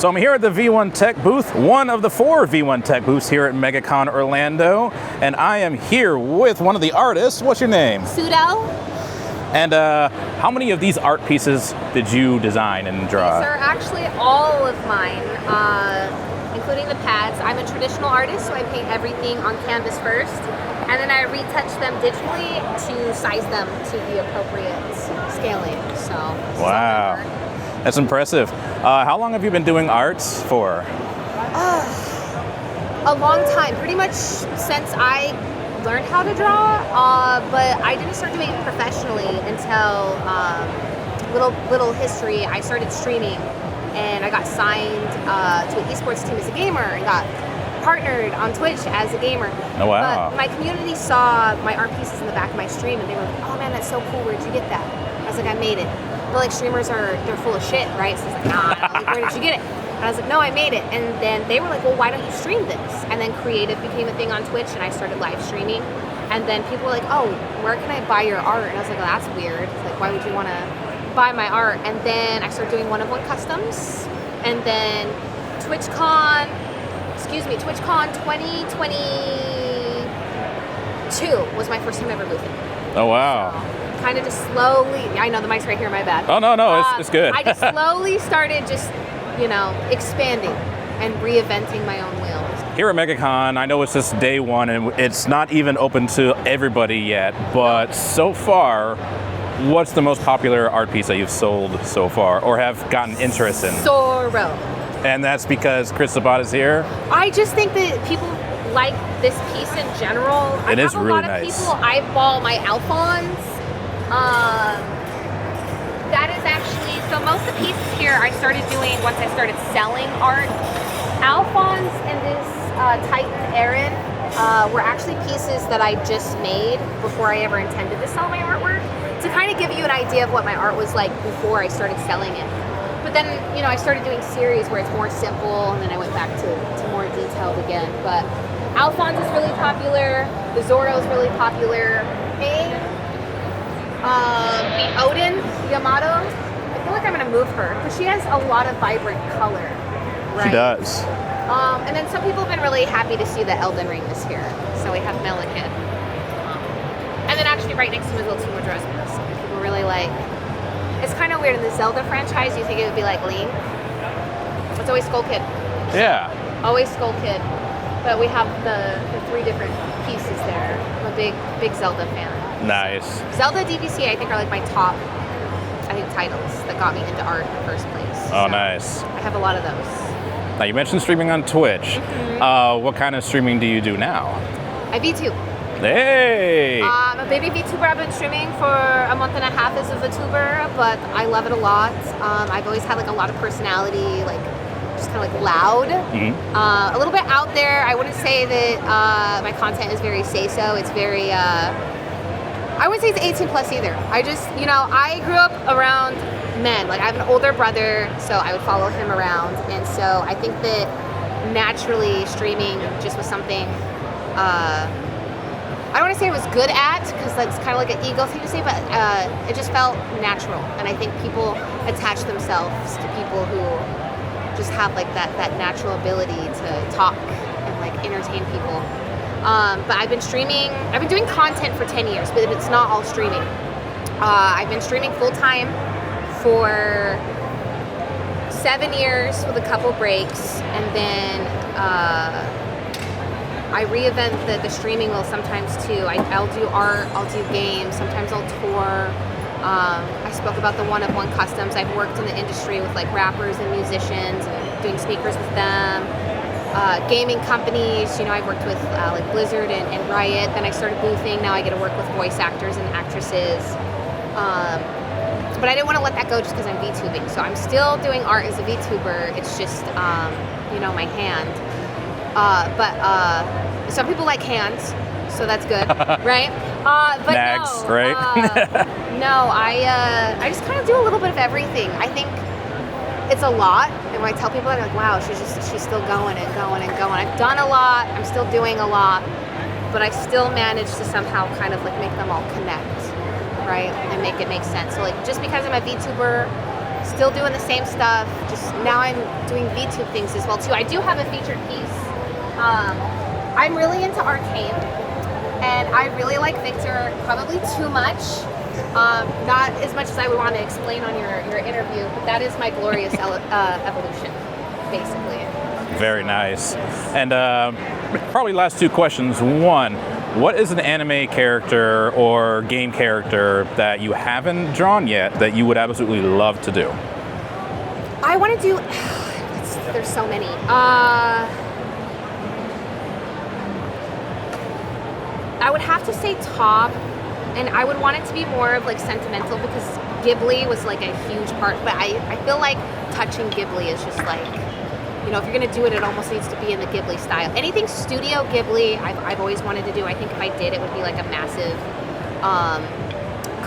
So I'm here at the V1 Tech booth, one of the 4 V1 Tech booths here at MegaCon Orlando, and I am here with one of the artists. What's your name? Suto. And how many of these art pieces did you design and draw? These are actually all of mine, including the pads. I'm a traditional artist, so I paint everything on canvas first, and then I retouch them digitally to size them to the appropriate scaling. So wow, that's impressive. How long have you been doing arts for? A long time, pretty much since I learned how to draw, but I didn't start doing it professionally until little history. I started streaming, and I got signed to an esports team as a gamer, and got partnered on Twitch as a gamer. Oh wow! But my community saw my art pieces in the back of my stream, and they were like, "Oh man, that's so cool! Where'd you get that?" I was like, "I made it." But like streamers they're full of shit, right? So it's like, nah, like, where did you get it? And I was like, no, I made it. And then they were like, well, why don't you stream this? And then creative became a thing on Twitch, and I started live streaming. And then people were like, oh, where can I buy your art? And I was like, oh, that's weird. It's like, why would you want to buy my art? And then I started doing one-of-one customs. And then TwitchCon 2022 was my first time ever boothing. Oh wow. So, kind of just slowly, I know the mic's right here, my bad. Oh no, it's good. I just slowly started just, expanding and reinventing my own wheels. Here at MegaCon, I know it's just day one and it's not even open to everybody yet, but so far, what's the most popular art piece that you've sold so far or have gotten interest in? Sorrow. And that's because Chris Sabat is here? I just think that people like this piece in general. It is really nice. A lot of people eyeball my Alphonse. That is actually, so most of the pieces here I started doing once I started selling art. Alphonse and this Titan Aaron were actually pieces that I just made before I ever intended to sell my artwork, to kind of give you an idea of what my art was like before I started selling it. But then, I started doing series where it's more simple, and then I went back to more detailed again. But Alphonse is really popular, the Zorro is really popular, the Odin Yamato, I feel like I'm going to move her because she has a lot of vibrant color, right? She does. And then some people have been really happy to see that Elden Ring is here. So we have Melican. And then actually right next to him is little Timo Drosmas. People really like, it's kind of weird in the Zelda franchise, you think it would be like Link. It's always Skull Kid. Yeah. Always Skull Kid. But we have the 3 different pieces there. I'm a big Zelda fan. Nice. Zelda DVC, I think, are like my top, titles that got me into art in the first place. Oh, so nice. I have a lot of those. Now, you mentioned streaming on Twitch. Mm-hmm. What kind of streaming do you do now? I VTube. Hey! I'm a baby VTuber. I've been streaming for a month and a half as a VTuber, but I love it a lot. I've always had like a lot of personality, like just kind of like loud. Mm-hmm. A little bit out there. I wouldn't say that my content is very say-so. It's very... I wouldn't say it's 18 plus either. I just, I grew up around men. Like I have an older brother, so I would follow him around. And so I think that naturally streaming just was something, I don't want to say I was good at, because that's kind of like an ego thing to say, but it just felt natural. And I think people attach themselves to people who just have like that natural ability to talk and like entertain people. But I've been doing content for 10 years, but it's not all streaming. I've been streaming full-time for 7 years with a couple breaks, and then I reinvent the streaming wheel sometimes too. I'll do art, I'll do games, sometimes I'll tour. I spoke about the one-of-one customs. I've worked in the industry with like rappers and musicians and doing speakers with them. Gaming companies, I've worked with like Blizzard and Riot. Then I started boothing. Now I get to work with voice actors and actresses. But I didn't want to let that go just because I'm VTubing. So I'm still doing art as a VTuber. It's just, my hand. But some people like hands, so that's good, right? But Nags, no, right? no, I just kind of do a little bit of everything. I think it's a lot, and when I tell people that, they're like, wow, she's still going and going and going. I've done a lot, I'm still doing a lot, but I still manage to somehow kind of like make them all connect, right? And make it make sense. So like, just because I'm a VTuber still doing the same stuff. Just now I'm doing VTube things as well too. I do have a featured piece. I'm really into Arcane, and I really like Victor, probably too much. Not as much as I would want to explain on your interview, but that is my glorious evolution, basically. Very nice. And probably last two questions. One, what is an anime character or game character that you haven't drawn yet that you would absolutely love to do? I want to do, there's so many. I would have to say Top, and I would want it to be more of like sentimental because Ghibli was like a huge part, but I feel like touching Ghibli is just like, you know, if you're gonna do it, it almost needs to be in the Ghibli style. Anything Studio Ghibli, I've always wanted to do. I think if I did, it would be like a massive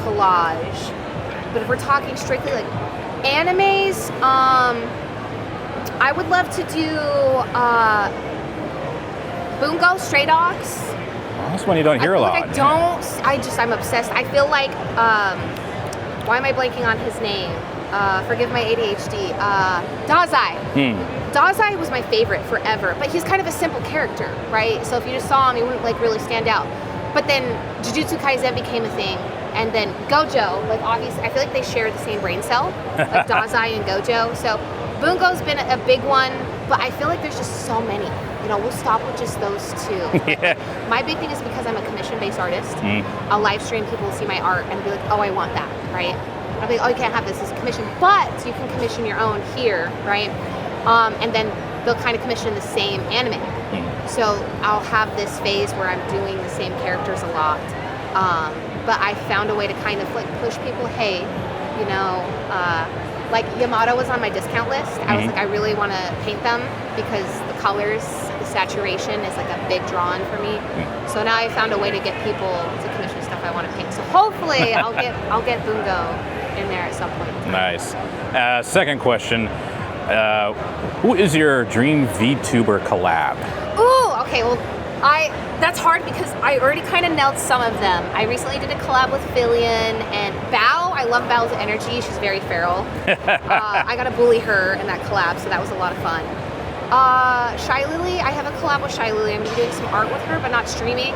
collage. But if we're talking strictly like animes, I would love to do Bungo, Stray Dogs. Well, that's one you don't hear a lot. Like I'm obsessed. I feel like, why am I blanking on his name? Forgive my ADHD. Dazai. Dazai was my favorite forever, but he's kind of a simple character, right? So if you just saw him, he wouldn't like really stand out. But then Jujutsu Kaisen became a thing, and then Gojo, like obviously, I feel like they share the same brain cell, like Dazai and Gojo. So Bungo's been a big one, but I feel like there's just so many. You know, we'll stop with just those two. Yeah. My big thing is because I'm a commission-based artist, I'll live stream, people will see my art and be like, oh, I want that, right? I'll be like, oh, you can't have this as a commission, but you can commission your own here, right? And then they'll kind of commission the same anime. So I'll have this phase where I'm doing the same characters a lot. But I found a way to kind of like push people, hey, you know, like Yamato was on my discount list. I was like, I really want to paint them because the colors, the saturation is like a big draw on for me. So now I found a way to get people to commission stuff I want to paint. So hopefully I'll get Bungo in there at some point. Nice. Second question. Who is your dream VTuber collab? Ooh, okay, well, that's hard because I already kind of nailed some of them. I recently did a collab with Fillion and Bao. I love Bao's energy. She's very feral. I got to bully her in that collab, so that was a lot of fun. Shy Lily, I have a collab with Shy Lily. I'm going to be doing some art with her, but not streaming.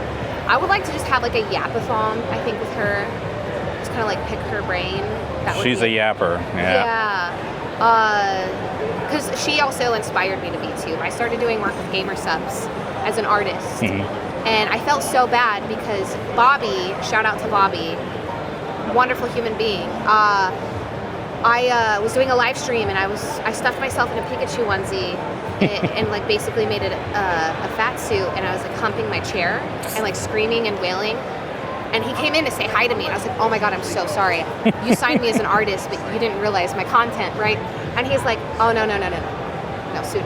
I would like to just have like a yapathon, I think, with her. Just kind of like pick her brain. She's a yapper. Yeah. Because she also inspired me to VTube. I started doing work with Gamer Subs as an artist. And I felt so bad because Bobby, shout out to Bobby, wonderful human being. I was doing a live stream and I stuffed myself in a Pikachu onesie and like basically made it a fat suit, and I was like humping my chair and like screaming and wailing. And he came in to say hi to me, and I was like, oh my God, I'm so sorry. You signed me as an artist, but you didn't realize my content, right? And he's like, oh, no, Suto.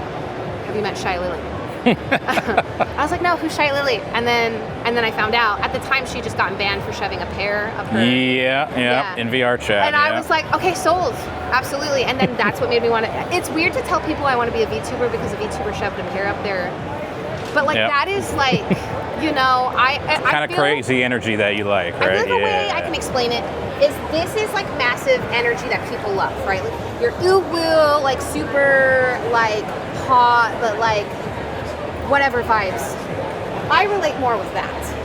Have you met Shy Lily? I was like, no, who's Shy Lily? And then I found out. At the time, she just gotten banned for shoving a pear up her. Yeah, in VR chat. And I was like, okay, sold. Absolutely. And then that's what made me want to. It's weird to tell people I want to be a VTuber because a VTuber shoved a pear up there. But like, that is like, you know, I kind of crazy energy that you like, right? I feel like the way I can explain it is this is like massive energy that people love, right? Like you're ooh-woo, like super like hot, but like whatever vibes. I relate more with that.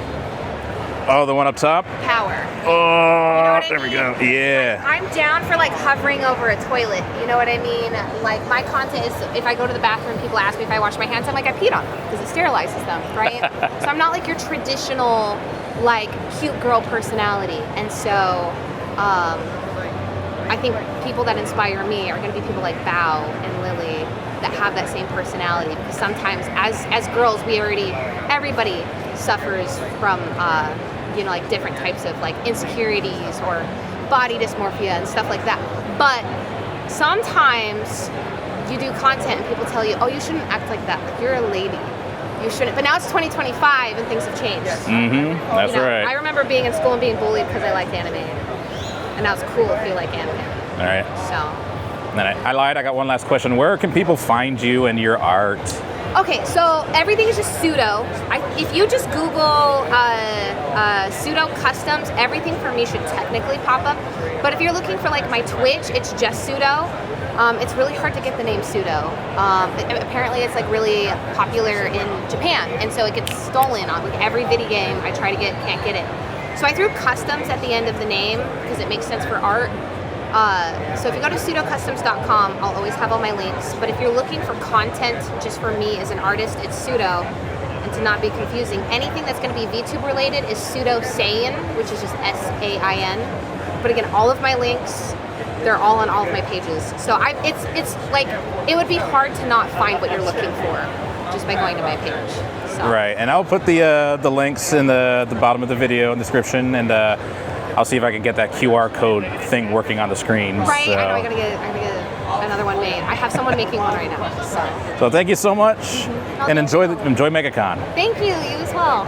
Oh, the one up top? Power. Oh, there we go. Yeah. Like, I'm down for like hovering over a toilet. You know what I mean? Like my content is, if I go to the bathroom, people ask me if I wash my hands. I'm like, I peed on them because it sterilizes them, right? So I'm not like your traditional like cute girl personality. And so I think people that inspire me are going to be people like Bao and Lily that have that same personality. Because sometimes as girls, everybody suffers from you know, like different types of like insecurities or body dysmorphia and stuff like that. But sometimes you do content and people tell you, oh, you shouldn't act like that. Like, you're a lady. You shouldn't. But now it's 2025 and things have changed. That's you know, right. I remember being in school and being bullied because I liked anime. And now it's cool if you like anime. All right. So. And then I lied. I got one last question. Where can people find you and your art? Okay, so everything is just Suto. If you just Google Suto Customs, everything for me should technically pop up. But if you're looking for like my Twitch, it's just Suto. It's really hard to get the name Suto. Apparently it's like really popular in Japan, and so it gets stolen on like every video game I try to get, can't get it. So I threw customs at the end of the name because it makes sense for art. So if you go to sutocustoms.com, I'll always have all my links. But if you're looking for content just for me as an artist, it's Suto. And to not be confusing, anything that's going to be VTube related is Suto Saiyan, which is just S-A-I-N. But again, all of my links, they're all on all of my pages. So it's like, it would be hard to not find what you're looking for just by going to my page. So. Right, and I'll put the links in the bottom of the video and description, and I'll see if I can get that QR code thing working on the screen. Right, So. I know, I'm gonna get another one made. I have someone making one right now. So thank you so much, and enjoy MegaCon. Thank you, you as well.